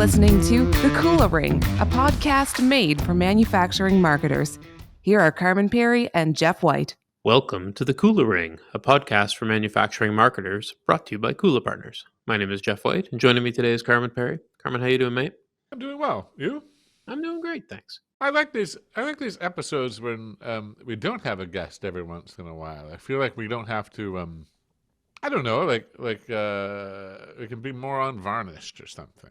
listening to The Cooler Ring, a podcast made for manufacturing marketers. Here are Carman Perry and Jeff White. Welcome to The Cooler Ring, a podcast for manufacturing marketers brought to you by Cooler Partners. My name is Jeff White, and joining me today is Carman Perry. Carman, how you doing, mate? I'm doing well. You? I'm doing great, thanks. I like these episodes when we don't have a guest every once in a while. I feel like we don't have to. I don't know, like we can be more unvarnished or something.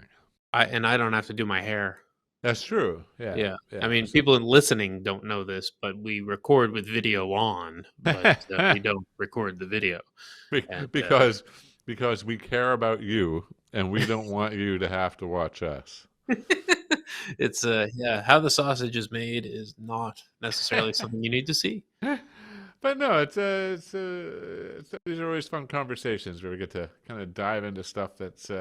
I don't have to do my hair. That's true. Yeah. I mean, people listening don't know this, but we record with video on, but we don't record the video. Because we care about you, and we don't want you to have to watch us. It's how the sausage is made is not necessarily something you need to see. But no, these are always fun conversations where we get to kind of dive into stuff that's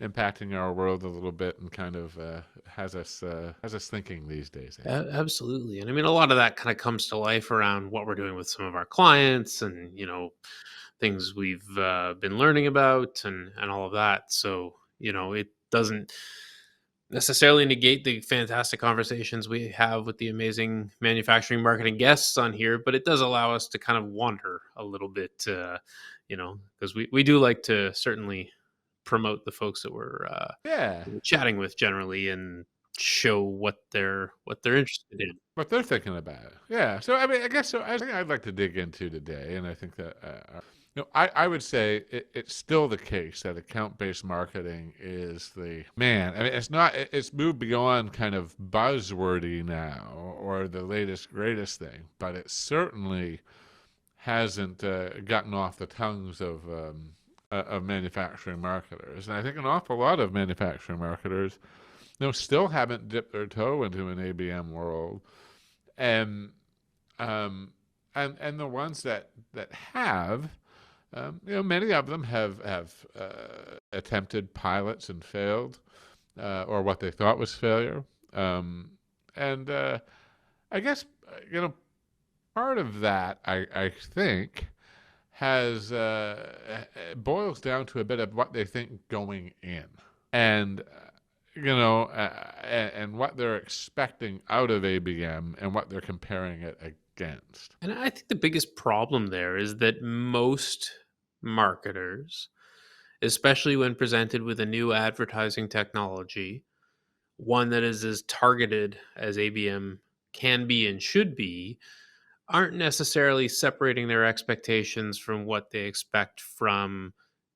impacting our world a little bit and kind of has us thinking these days. Absolutely. And I mean, a lot of that kind of comes to life around what we're doing with some of our clients and, things we've been learning about and all of that. So, it doesn't necessarily negate the fantastic conversations we have with the amazing manufacturing marketing guests on here, but it does allow us to kind of wander a little bit, because we do like to certainly promote the folks that we're chatting with generally and show what they're interested in, what they're thinking about. Yeah. So I mean, I think I'd like to dig into today, and I think that I would say it's still the case that account-based marketing is the man. I mean, it's moved beyond kind of buzzwordy now or the latest greatest thing, but it certainly hasn't gotten off the tongues of manufacturing marketers. And I think an awful lot of manufacturing marketers, still haven't dipped their toe into an ABM world, and the ones that have. Many of them have attempted pilots and failed, or what they thought was failure. And I guess, part of that, I think, has boils down to a bit of what they think going in. And, and what they're expecting out of ABM and what they're comparing it against. And I think the biggest problem there is that most marketers, especially when presented with a new advertising technology, one that is as targeted as ABM can be and should be, aren't necessarily separating their expectations from what they expect from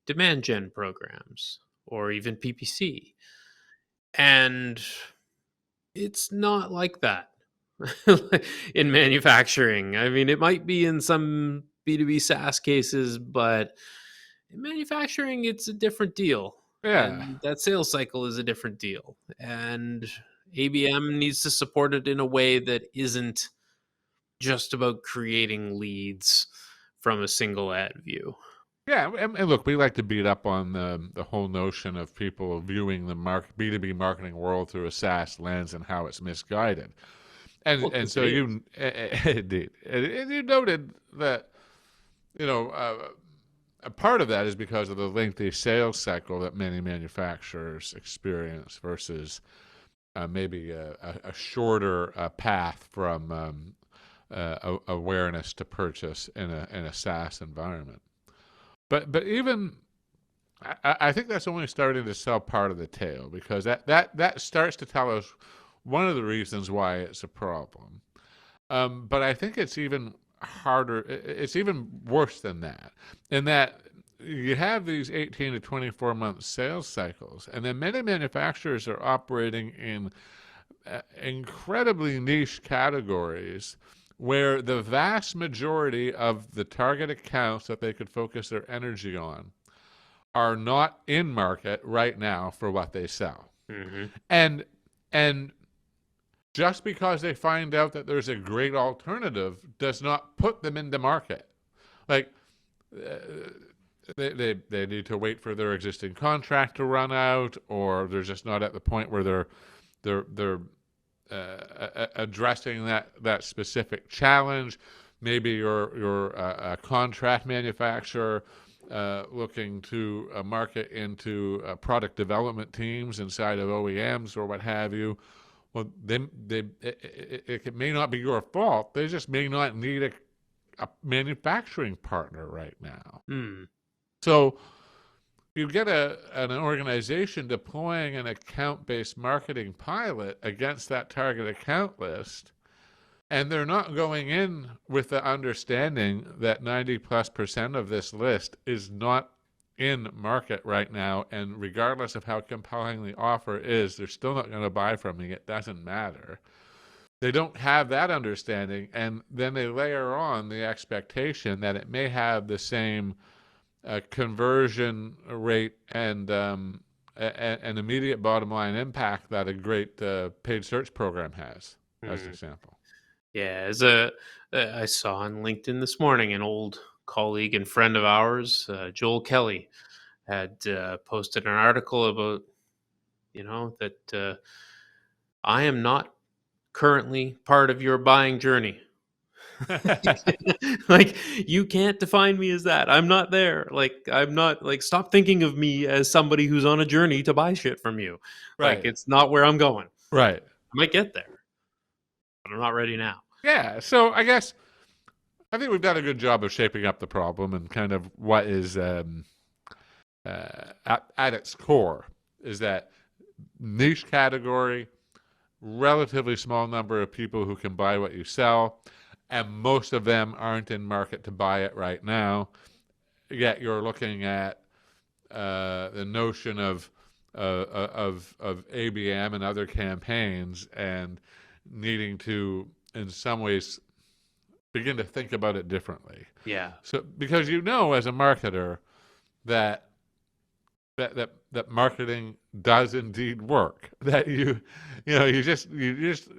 demand gen programs or even PPC. And it's not like that in manufacturing. I mean, it might be in some B2B SaaS cases, but in manufacturing, it's a different deal. Yeah. And that sales cycle is a different deal. And ABM needs to support it in a way that isn't just about creating leads from a single ad view. Yeah, and look, we like to beat up on the whole notion of people viewing the B2B marketing world through a SaaS lens and how it's misguided. And so you indeed, and you noted that a part of that is because of the lengthy sales cycle that many manufacturers experience versus maybe a shorter path from awareness to purchase in a SaaS environment. But even I think that's only starting to sell part of the tale, because that starts to tell us one of the reasons why it's a problem. But I think it's even harder. It's even worse than that, in that you have these 18 to 24 month sales cycles, and then many manufacturers are operating in incredibly niche categories where the vast majority of the target accounts that they could focus their energy on are not in market right now for what they sell. Mm-hmm. And just because they find out that there's a great alternative does not put them into market. Like, they need to wait for their existing contract to run out, or they're just not at the point where they're addressing that specific challenge. Maybe you're a contract manufacturer looking to market into product development teams inside of OEMs or what have you, well, it may not be your fault. They just may not need a manufacturing partner right now. So you get an organization deploying an account-based marketing pilot against that target account list, and they're not going in with the understanding that 90+% of this list is not in market right now, and regardless of how compelling the offer is, they're still not going to buy from me. It doesn't matter. They don't have that understanding, and then they layer on the expectation that it may have the same conversion rate and an immediate bottom line impact that a great paid search program has, as an example. Yeah, I saw on LinkedIn this morning an old colleague and friend of ours, Joel Kelly, had posted an article about, that I am not currently part of your buying journey. Like, you can't define me as that. I'm not there. Like, I'm not, like, stop thinking of me as somebody who's on a journey to buy shit from you. Like, Right. it's not where I'm going. Right. I might get there, but I'm not ready now. Yeah. So I think we've done a good job of shaping up the problem and kind of what is at its core is that niche category, relatively small number of people who can buy what you sell, and most of them aren't in market to buy it right now. Yet you're looking at the notion of ABM and other campaigns and needing to, in some ways, begin to think about it differently. Yeah. So because as a marketer that marketing does indeed work. That you just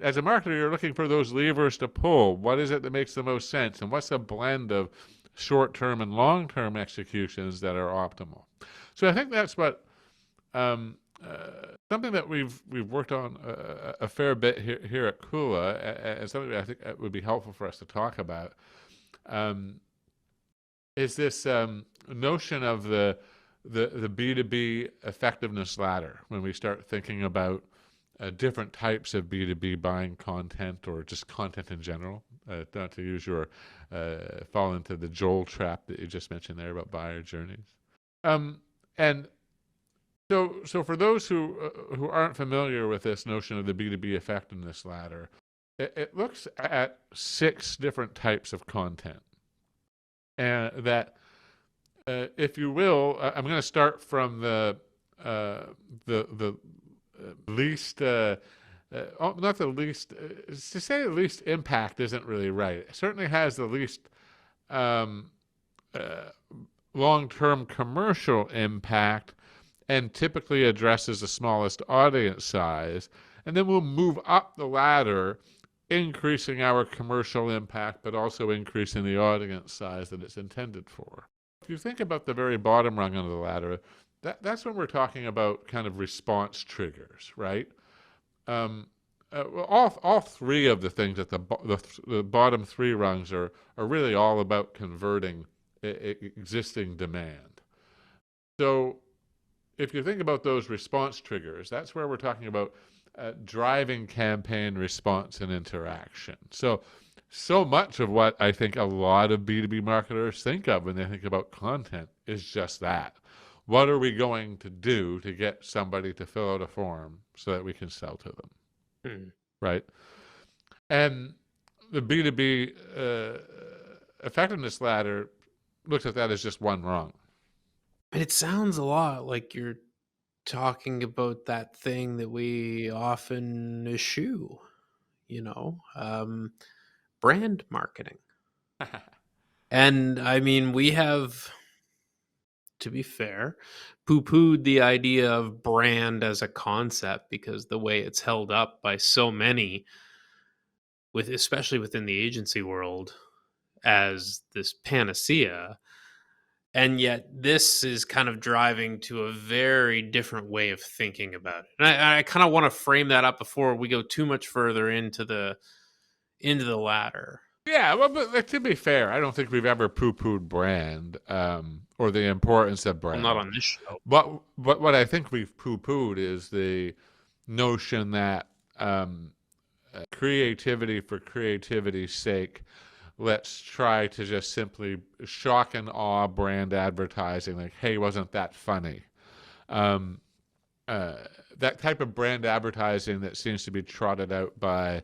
as a marketer you're looking for those levers to pull. What is it that makes the most sense, and what's a blend of short-term and long-term executions that are optimal? So I think that's what something that we've worked on a fair bit here at Kula, and something that I think would be helpful for us to talk about, is this notion of the B2B effectiveness ladder. When we start thinking about different types of B2B buying content, or just content in general, not to use your fall into the Joel trap that you just mentioned there about buyer journeys. And so for those who aren't familiar with this notion of the B2B effectiveness ladder, it looks at 6 different types of content, and that, if you will, I'm going to start from the least, not the least. To say the least impact isn't really right. It certainly has the least long-term commercial impact, and typically addresses the smallest audience size. And then we'll move up the ladder, increasing our commercial impact, but also increasing the audience size that it's intended for. If you think about the very bottom rung of the ladder, that's when we're talking about kind of response triggers, right? All 3 of the things at the bottom 3 rungs are really all about converting existing demand. So if you think about those response triggers, that's where we're talking about driving campaign response and interaction. So much of what I think a lot of B2B marketers think of when they think about content is just that. What are we going to do to get somebody to fill out a form so that we can sell to them? Right? And the B2B effectiveness ladder looks at that as just one rung. And it sounds a lot like you're talking about that thing that we often eschew, brand marketing. And I mean, we have, to be fair, poo-pooed the idea of brand as a concept because the way it's held up by so many, especially within the agency world, as this panacea. And yet this is kind of driving to a very different way of thinking about it. And I kind of want to frame that up before we go too much further into the ladder. Yeah, well, but like, to be fair, I don't think we've ever poo-pooed brand or the importance of Well, not brand. on this show. But what I think we've poo-pooed is the notion that creativity for creativity's sake, let's try to just simply shock and awe brand advertising. Like, hey, wasn't that funny? Um, uh, that type of brand advertising that seems to be trotted out by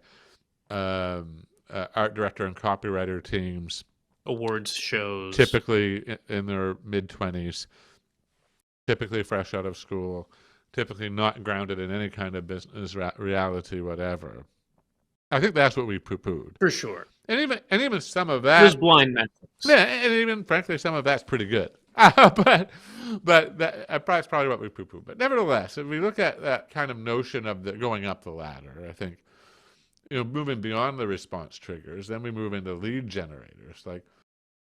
art director and copywriter teams, Awards shows. typically in their mid-20s, typically fresh out of school, typically not grounded in any kind of business reality, whatever. I think that's what we poo-pooed. For sure. And even some of It was that, blind metrics. yeah, and even frankly, some of that's pretty good. But that's probably what we poo-poo. But nevertheless, if we look at that kind of notion of going up the ladder, I think, moving beyond the response triggers, then we move into lead generators. Like,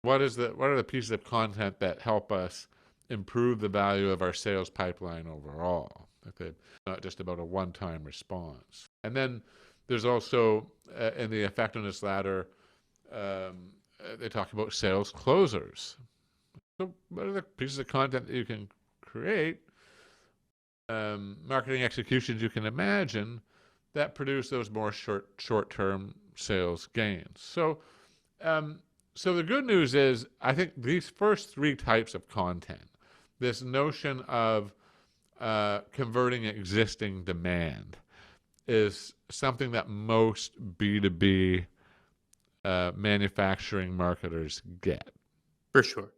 what are the pieces of content that help us improve the value of our sales pipeline overall? Okay, not just about a one-time response. And then there's also in the effectiveness ladder, they talk about sales closers. So what are the pieces of content that you can create, marketing executions you can imagine that produce those more short-term sales gains? So the good news is, I think these first three types of content, this notion of converting existing demand, is something that most B2B manufacturing marketers get. For sure.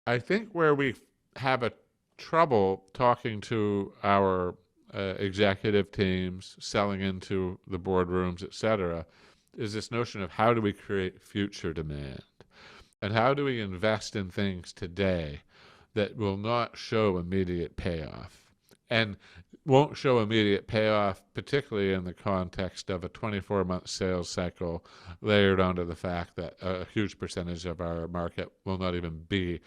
I think where we have a trouble talking to our executive teams, selling into the boardrooms, etc., is this notion of how do we create future demand? And how do we invest in things today that will not show immediate payoff? And won't show immediate payoff, particularly in the context of a 24-month sales cycle layered onto the fact that a huge percentage of our market will not even be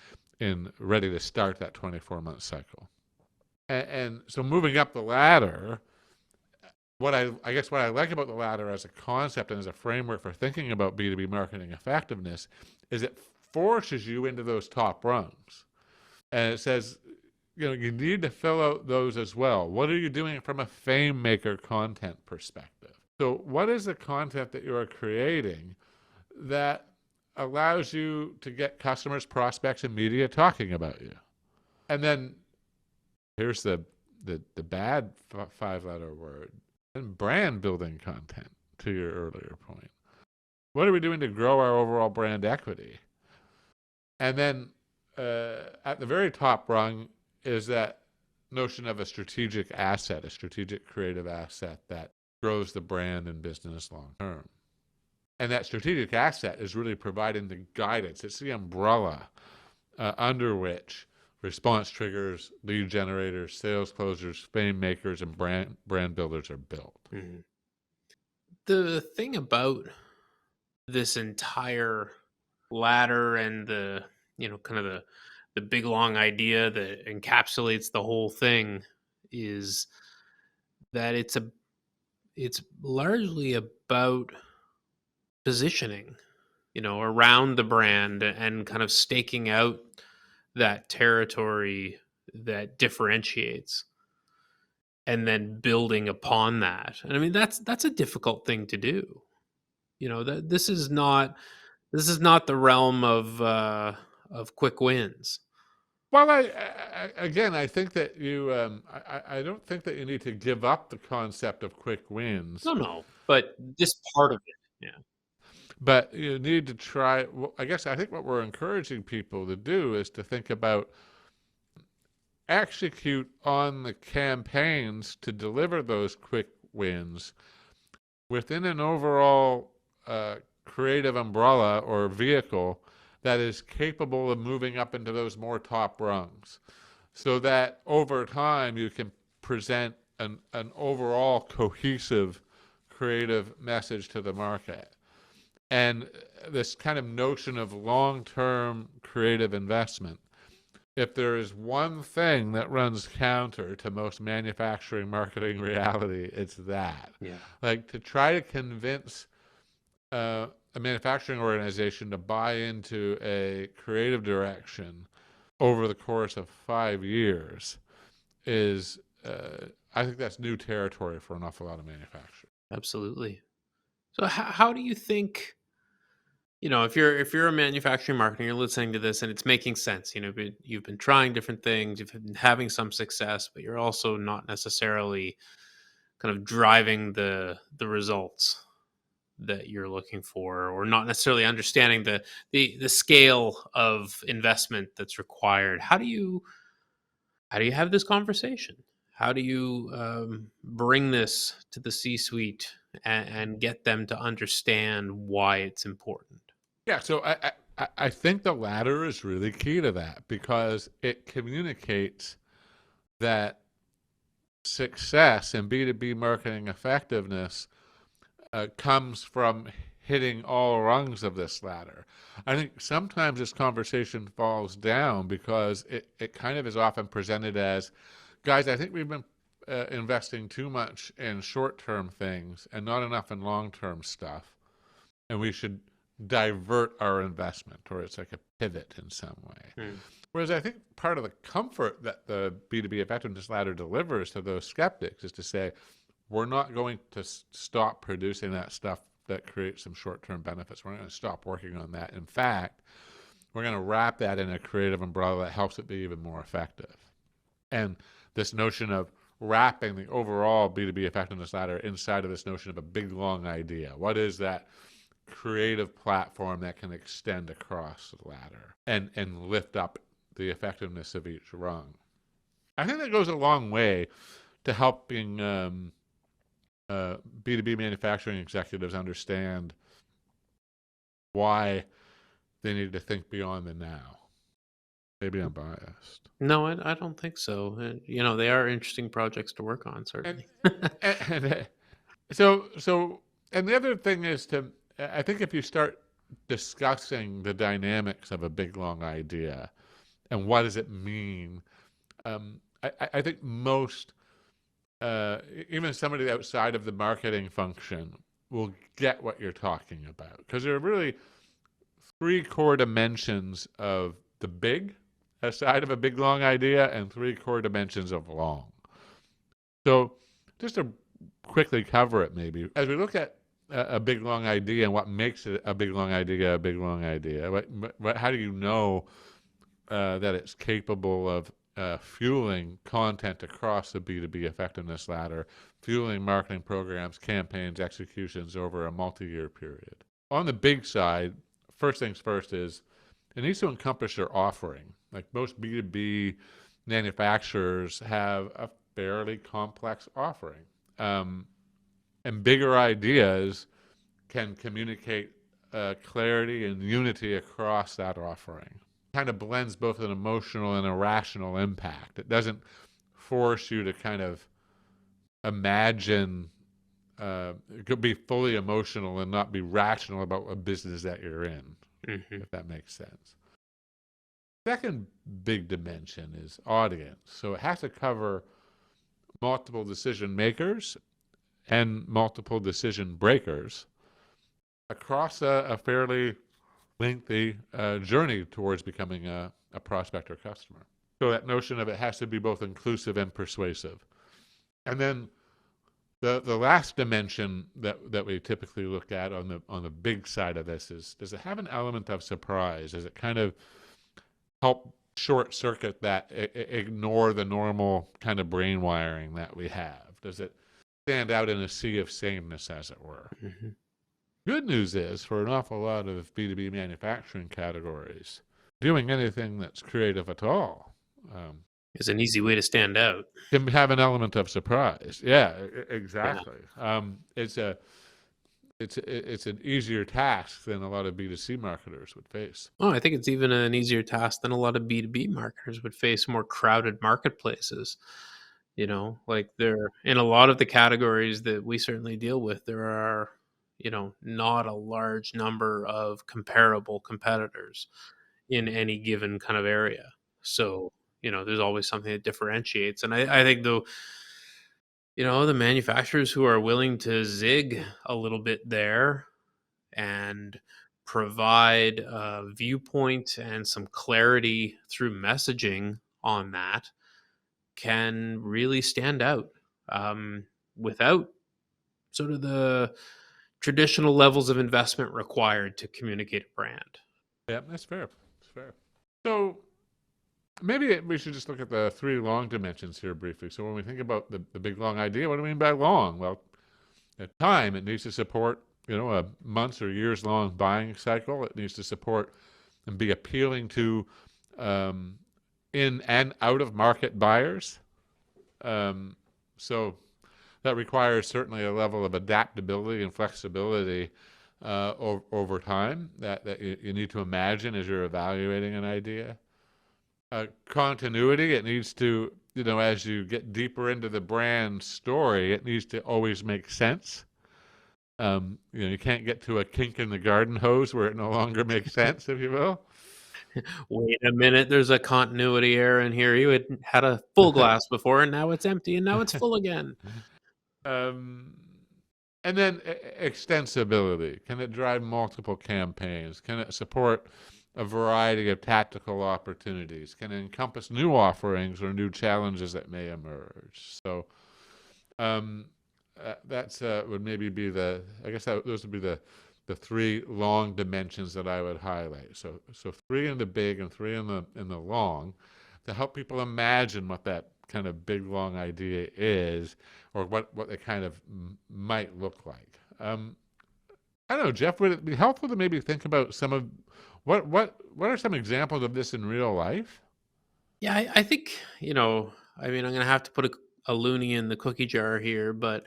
ready to start that 24-month cycle. And so moving up the ladder, what I like about the ladder as a concept and as a framework for thinking about B2B marketing effectiveness is it forces you into those top rungs. And it says, you need to fill out those as well. What are you doing from a fame maker content perspective? So what is the content that you are creating that allows you to get customers, prospects, and media talking about you? And then here's the bad five-letter word, and brand building content, to your earlier point. What are we doing to grow our overall brand equity? And then at the very top rung is that notion of a strategic asset, a strategic creative asset that grows the brand and business long term. And that strategic asset is really providing the guidance. It's the umbrella under which response triggers, lead generators, sales closers, fame makers, and brand builders are built. Mm-hmm. The thing about this entire ladder and the kind of the big long idea that encapsulates the whole thing is that it's largely about positioning, around the brand and kind of staking out that territory that differentiates and then building upon that. And I mean, that's a difficult thing to do. That this is not the realm of quick wins. Well, I think that I don't think that you need to give up the concept of quick wins. No, but this part of it, yeah. But you need to try. Well, I think what we're encouraging people to do is to think about execute on the campaigns to deliver those quick wins within an overall creative umbrella or vehicle that is capable of moving up into those more top rungs, so that over time you can present an overall cohesive creative message to the market. And this kind of notion of long-term creative investment, if there is one thing that runs counter to most manufacturing marketing reality, it's that. Yeah. Like, to try to convince a manufacturing organization to buy into a creative direction over the course of 5 years is, I think that's new territory for an awful lot of manufacturers. Absolutely. So how do you think, if you're a manufacturing marketer, you're listening to this and it's making sense, you've been trying different things, you've been having some success, but you're also not necessarily kind of driving the results that you're looking for, or not necessarily understanding the scale of investment that's required. How do you have this conversation? How do you bring this to the C-suite and get them to understand why it's important? Yeah, so I think the latter is really key to that because it communicates that success in B2B marketing effectiveness comes from hitting all rungs of this ladder. I think sometimes this conversation falls down because it kind of is often presented as, guys, I think we've been investing too much in short-term things and not enough in long-term stuff, and we should divert our investment, or it's like a pivot in some way. Whereas I think part of the comfort that the B2B effectiveness ladder delivers to those skeptics is to say, we're not going to stop producing that stuff that creates some short-term benefits. We're not going to stop working on that. In fact, we're going to wrap that in a creative umbrella that helps it be even more effective. And this notion of wrapping the overall B2B effectiveness ladder inside of this notion of a big, long idea. What is that creative platform that can extend across the ladder and lift up the effectiveness of each rung? I think that goes a long way to helping B2B manufacturing executives understand why they need to think beyond the now. Maybe I'm biased. No, I don't think so. They are interesting projects to work on, certainly. And the other thing is I think if you start discussing the dynamics of a big, long idea and what does it mean, I think most, even somebody outside of the marketing function will get what you're talking about. Because there are really three core dimensions of the big, aside of a big, long idea, and three core dimensions of long. So just to quickly cover it maybe, as we look at a big, long idea and what makes it a big, long idea, how do you know that it's capable of fueling content across the B2B effectiveness ladder, fueling marketing programs, campaigns, executions over a multi-year period? On the big side, first things first is it needs to encompass your offering. Like most B2B manufacturers have a fairly complex offering. And bigger ideas can communicate clarity and unity across that offering. Kind of blends both an emotional and a rational impact. It doesn't force you to kind of imagine, it could be fully emotional and not be rational about what business that you're in, if that makes sense. Second big dimension is audience. So it has to cover multiple decision makers and multiple decision breakers across a fairly lengthy journey towards becoming a prospect or customer. So that notion of it has to be both inclusive and persuasive. And then the last dimension that we typically look at on the big side of this is, does it have an element of surprise? Does it kind of help short circuit that, ignore the normal kind of brain wiring that we have? Does it stand out in a sea of sameness, as it were? Good news is, for an awful lot of B2B manufacturing categories, doing anything that's creative at all is an easy way to stand out. Can have an element of surprise. Yeah, exactly. Yeah. It's an easier task than a lot of B2C marketers would face. Oh, I think it's even an easier task than a lot of B2B marketers would face more crowded marketplaces. Like there, in a lot of the categories that we certainly deal with, there are, not a large number of comparable competitors in any given kind of area. So, there's always something that differentiates. And I think though, the manufacturers who are willing to zig a little bit there and provide a viewpoint and some clarity through messaging on that can really stand out without sort of the traditional levels of investment required to communicate a brand. Yeah, that's fair. That's fair. So maybe we should just look at the three long dimensions here briefly. So when we think about the big long idea, what do we mean by long? Well, at time, it needs to support, a months or years long buying cycle. It needs to support and be appealing to in and out of market buyers. So that requires certainly a level of adaptability and flexibility over time that you need to imagine as you're evaluating an idea. Continuity, it needs to, as you get deeper into the brand story, it needs to always make sense. You can't get to a kink in the garden hose where it no longer makes sense, if you will. Wait a minute, there's a continuity error in here. You had a full glass before, and now it's empty, and now it's full again. And then extensibility. Can it drive multiple campaigns? Can it support a variety of tactical opportunities? Can it encompass new offerings or new challenges that may emerge? So that's would maybe be those would be the three long dimensions that I would highlight. So three in the big and three in the long, to help people imagine what that kind of big long idea is, or what it kind of might look like. I don't know, Jeff, would it be helpful to maybe think about some of what are some examples of this in real life? Yeah, I think, I'm going to have to put a loony in the cookie jar here, but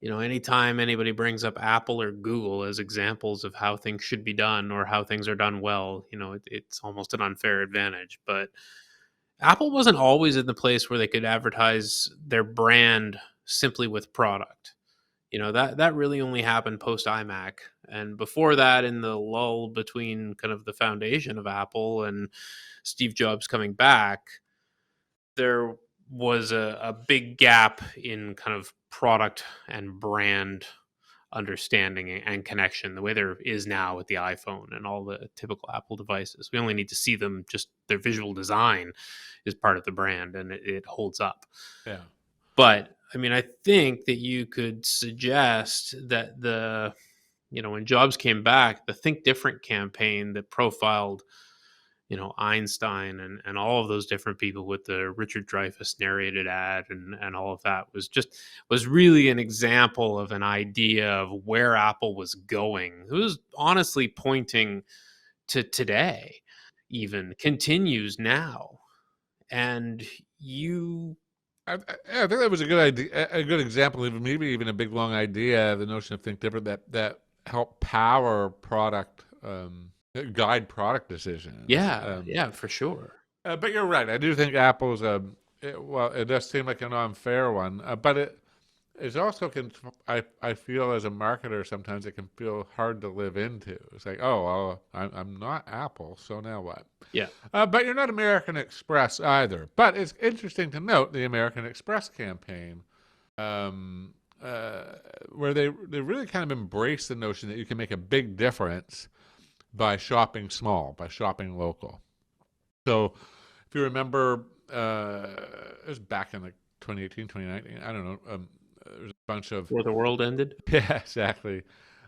anytime anybody brings up Apple or Google as examples of how things should be done or how things are done well, it's almost an unfair advantage. But Apple wasn't always in the place where they could advertise their brand simply with product. That really only happened post iMac. And before that, in the lull between kind of the foundation of Apple and Steve Jobs coming back, there was a big gap in kind of product and brand understanding and connection, the way there is now with the iPhone and all the typical Apple devices. We only need to see them, just their visual design is part of the brand, and it holds up. Yeah. But I think that you could suggest that when Jobs came back, the Think Different campaign that profiled Einstein and all of those different people with the Richard Dreyfuss narrated ad and all of that was really an example of an idea of where Apple was going. It was honestly pointing to today, even continues now. And I think that was a good idea, a good example, maybe even a big long idea. The notion of Think Different that help power product, guide product decisions. Yeah, for sure. But you're right. I do think Apple's it does seem like an unfair one, but it also can. I feel as a marketer sometimes it can feel hard to live into. It's like, oh, well, I'm not Apple, so now what? Yeah. But you're not American Express either. But it's interesting to note the American Express campaign, where they really kind of embrace the notion that you can make a big difference by shopping small, by shopping local. So if you remember, it was back in 2018, 2019, I don't know, there's a bunch of... Where the world ended? Yeah, exactly.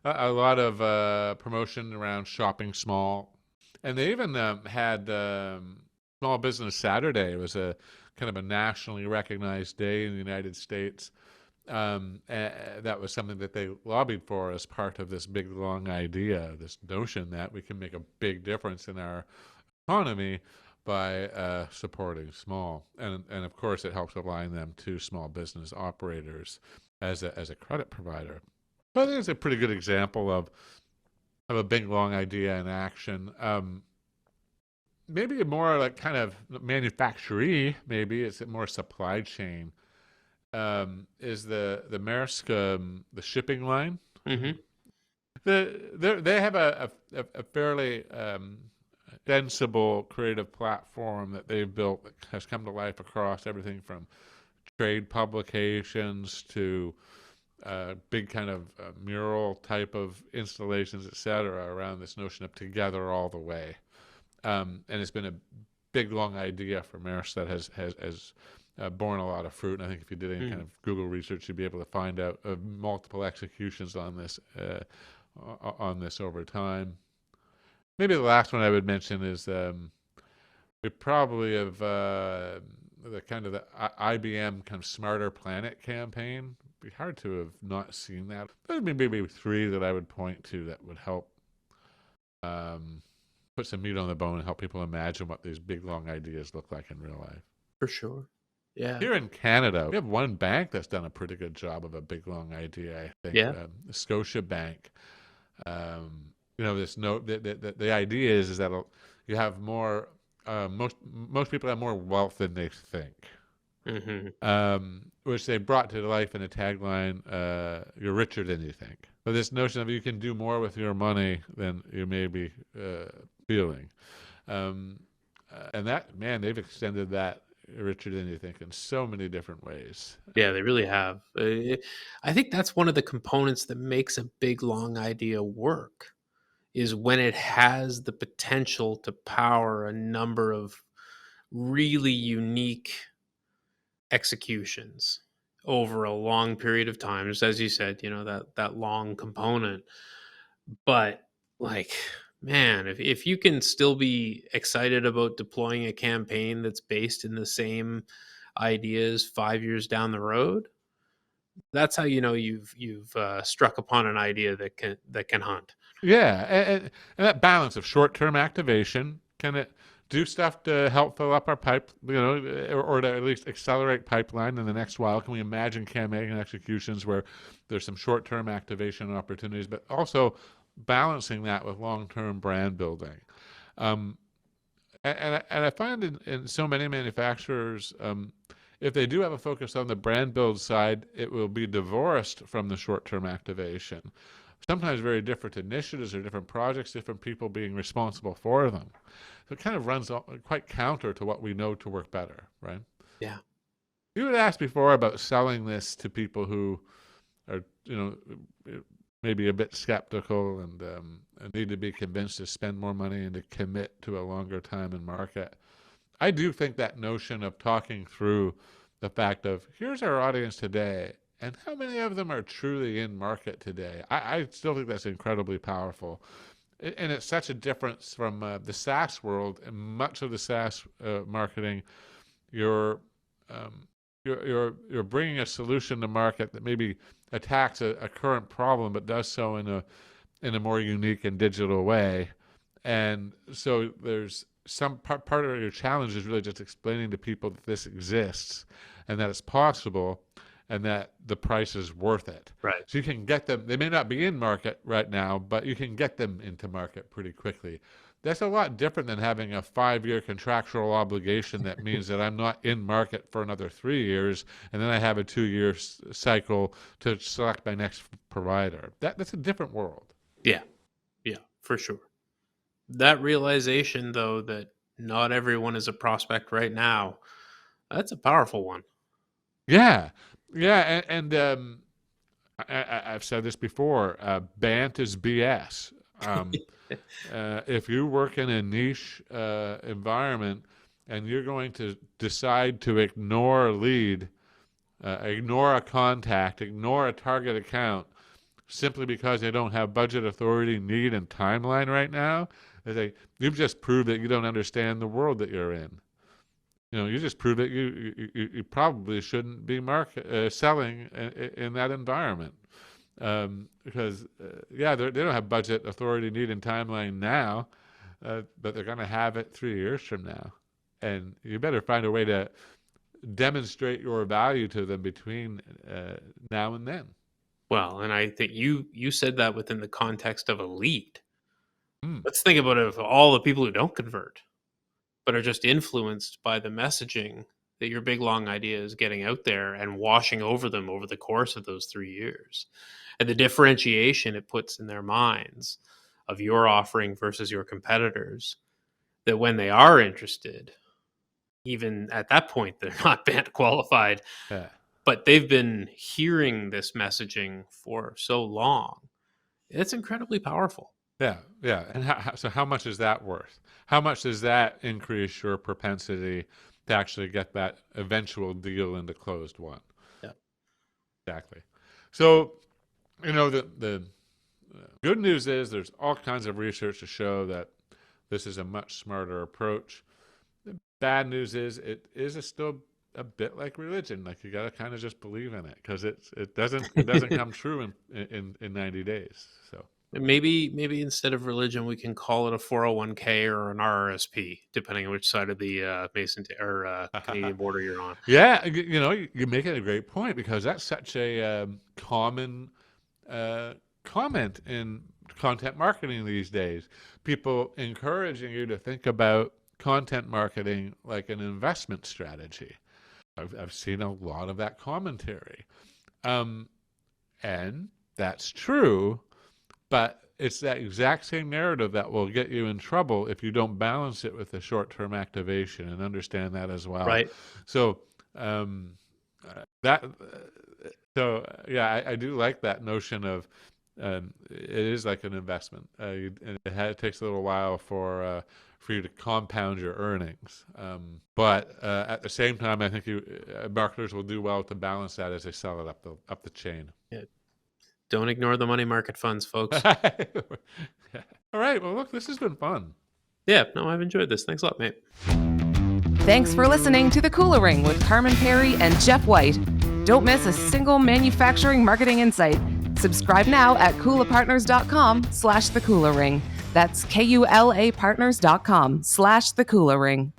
A lot of promotion around shopping small. And they even had Small Business Saturday. It was a kind of a nationally recognized day in the United States. That was something that they lobbied for as part of this big, long idea, this notion that we can make a big difference in our economy by supporting small. And of course, it helps align them to small business operators as a credit provider. So I think it's a pretty good example of a big, long idea in action. Maybe more like kind of manufacturing, maybe it's more supply chain. Is the Maersk the shipping line? Mm-hmm. They have a fairly extensible creative platform that they've built that has come to life across everything from trade publications to big kind of mural type of installations, etc., around this notion of together all the way. And it's been a big, long idea for Maersk that has borne a lot of fruit. And I think if you did any kind of Google research, you'd be able to find out multiple executions on this over time. Maybe the last one I would mention is we probably have the kind of the IBM kind of Smarter Planet campaign. It'd be hard to have not seen that. There'd be maybe three that I would point to that would help put some meat on the bone and help people imagine what these big, long ideas look like in real life. For sure. Yeah. Here in Canada, we have one bank that's done a pretty good job of a big, long idea, I think. Yeah. Scotia Bank. The idea is that you have more, most people have more wealth than they think. Which they brought to life in a tagline, you're richer than you think. So this notion of you can do more with your money than you may be feeling. And that, man, they've extended that richer than you think in so many different ways. Yeah, they really have. I think that's one of the components that makes a big, long idea work, is when it has the potential to power a number of really unique executions over a long period of time, just as you said, that long component. But like, man, if you can still be excited about deploying a campaign that's based in the same ideas 5 years down the road, that's how you've struck upon an idea that can hunt. Yeah, and that balance of short-term activation, can it do stuff to help fill up our pipe, or to at least accelerate pipeline in the next while? Can we imagine campaign executions where there's some short-term activation opportunities, but also balancing that with long-term brand building? And I find in so many manufacturers, if they do have a focus on the brand build side, it will be divorced from the short-term activation. Sometimes very different initiatives or different projects, different people being responsible for them. So it kind of runs quite counter to what we know to work better, right? Yeah. You had asked before about selling this to people who are, maybe a bit skeptical and need to be convinced to spend more money and to commit to a longer time in market. I do think that notion of talking through the fact of, here's our audience today, and how many of them are truly in market today? I still think that's incredibly powerful. And it's such a difference from the SaaS world. And much of the SaaS marketing, you're bringing a solution to market that maybe attacks a current problem, but does so in a more unique and digital way. And so there's some part of your challenge is really just explaining to people that this exists and that it's possible, and that the price is worth it. Right. So you can get them. They may not be in market right now, but you can get them into market pretty quickly. That's a lot different than having a 5-year contractual obligation that means that I'm not in market for another 3 years, and then I have a 2-year cycle to select my next provider. That's a different world. Yeah, for sure. That realization, though, that not everyone is a prospect right now, that's a powerful one. Yeah. Yeah, and I've said this before, BANT is BS. If you work in a niche environment and you're going to decide to ignore a lead, ignore a contact, ignore a target account, simply because they don't have budget, authority, need, and timeline right now, you've just proved that you don't understand the world that you're in. You just prove that you probably shouldn't be selling in that environment, because they don't have budget, authority, need, and timeline now, but they're going to have it 3 years from now, and you better find a way to demonstrate your value to them between now and then. Well, and I think you said that within the context of a lead. Let's think about it, all the people who don't convert, but are just influenced by the messaging that your big, long idea is getting out there and washing over them over the course of those 3 years. And the differentiation it puts in their minds of your offering versus your competitors, that when they are interested, even at that point, they're not BANT qualified. Yeah. but they've been hearing this messaging for so long. It's incredibly powerful. Yeah. And so how much is that worth? How much does that increase your propensity to actually get that eventual deal into closed one? Yeah. Exactly. So, the good news is there's all kinds of research to show that this is a much smarter approach. The bad news is it is still a bit like religion. Like, you got to kind of just believe in it, because it doesn't come true in 90 days. So maybe instead of religion, we can call it a 401k or an RRSP, depending on which side of the Canadian border you're on. Yeah, you're making a great point, because that's such a common comment in content marketing these days. People encouraging you to think about content marketing like an investment strategy. I've seen a lot of that commentary. And that's true, but it's that exact same narrative that will get you in trouble if you don't balance it with the short-term activation, and understand that as well. Right. So I do like that notion of it is like an investment. It takes a little while for you to compound your earnings. But at the same time, I think marketers will do well to balance that as they sell it up the chain. Yeah. Don't ignore the money market funds, folks. All right. Well, look, this has been fun. Yeah, no, I've enjoyed this. Thanks a lot, mate. Thanks for listening to The Cooler Ring with Carman Perry and Jeff White. Don't miss a single manufacturing marketing insight. Subscribe now at KulaPartners.com/The Cooler Ring. That's KULAPartners.com/The Cooler Ring.